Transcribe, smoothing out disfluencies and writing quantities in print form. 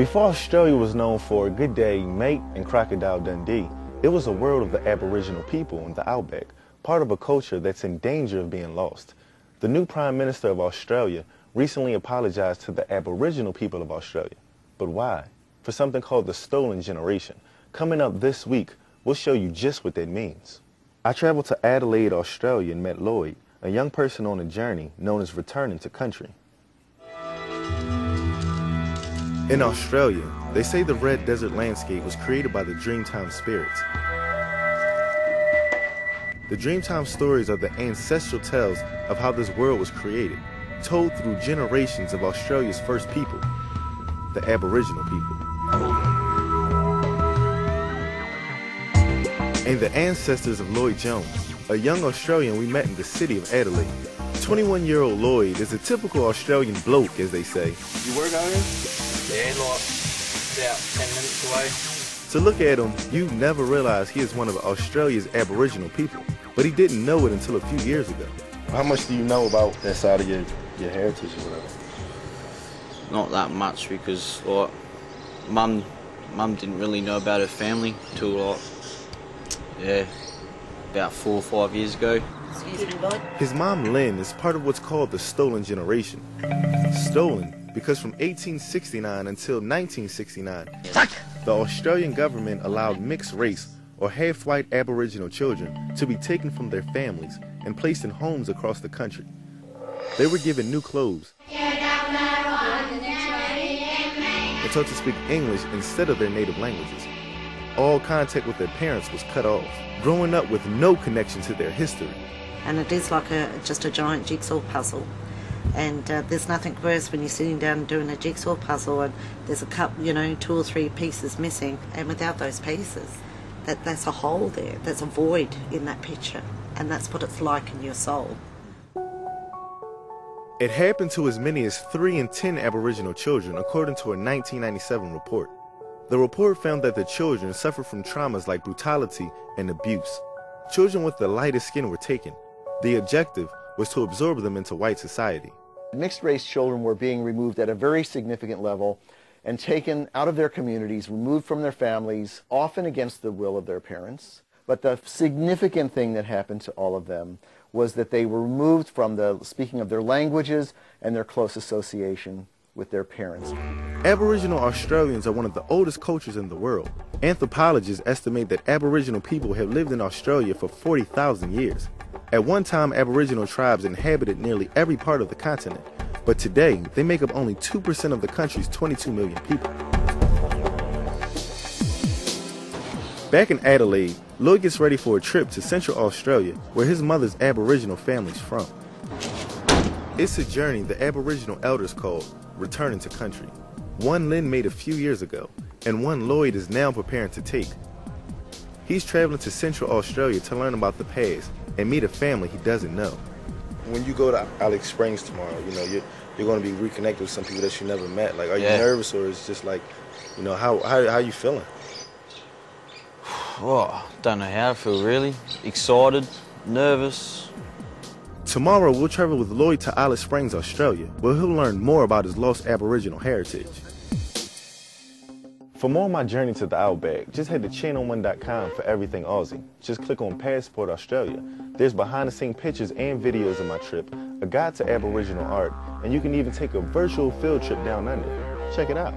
Before Australia was known for Good Day, Mate, and Crocodile Dundee, it was a world of the Aboriginal people in the outback, part of a culture that's in danger of being lost. The new Prime Minister of Australia recently apologized to the Aboriginal people of Australia. But why? For something called the stolen generation. Coming up this week, we'll show you just what that means. I traveled to Adelaide, Australia and met Lloyd, a young person on a journey known as returning to country. In Australia, they say the red desert landscape was created by the Dreamtime spirits. The Dreamtime stories are the ancestral tales of how this world was created, told through generations of Australia's first people, the Aboriginal people. And the ancestors of Lloyd Jones, a young Australian we met in the city of Adelaide. 21-year-old Lloyd is a typical Australian bloke, as they say. You work out here? Yeah, like about 10 minutes away. To look at him, you'd never realize he is one of Australia's Aboriginal people, but he didn't know it until a few years ago. How much do you know about that side of your heritage or whatever? Not that much, because like mum didn't really know about her family till about 4 or 5 years ago. His mom, Lynn, is part of what's called the stolen generation. Stolen because from 1869 until 1969, the Australian government allowed mixed race or half-white Aboriginal children to be taken from their families and placed in homes across the country. They were given new clothes and taught to speak English instead of their native languages. All contact with their parents was cut off, growing up with no connection to their history. And it is like just a giant jigsaw puzzle. And there's nothing worse when you're sitting down and doing a jigsaw puzzle and there's a couple, 2 or 3 pieces missing, and without those pieces, that's a hole there, there's a void in that picture, and that's what it's like in your soul. It happened to as many as 3 in 10 Aboriginal children, according to a 1997 report. The report found that the children suffered from traumas like brutality and abuse. Children with the lightest skin were taken. The objective was to absorb them into white society. Mixed-race children were being removed at a very significant level and taken out of their communities, removed from their families, often against the will of their parents. But the significant thing that happened to all of them was that they were removed from the speaking of their languages and their close association with their parents. Aboriginal Australians are one of the oldest cultures in the world. Anthropologists estimate that Aboriginal people have lived in Australia for 40,000 years. At one time, Aboriginal tribes inhabited nearly every part of the continent, but today they make up only 2% of the country's 22 million people. Back in Adelaide, Lloyd gets ready for a trip to Central Australia, where his mother's Aboriginal family's from. It's a journey the Aboriginal elders call returning to country. One Lynn made a few years ago, and one Lloyd is now preparing to take. He's traveling to Central Australia to learn about the past and meet a family he doesn't know. When you go to Alex Springs tomorrow, you're going to be reconnected with some people that you never met. Like, are you nervous, or is it just like, how are you feeling? Oh, don't know how I feel, really. Excited, nervous. Tomorrow we'll travel with Lloyd to Alice Springs, Australia, where he'll learn more about his lost Aboriginal heritage. For more on my journey to the Outback, just head to channel1.com for everything Aussie. Just click on Passport Australia. There's behind-the-scenes pictures and videos of my trip, a guide to Aboriginal art, and you can even take a virtual field trip down under. Check it out.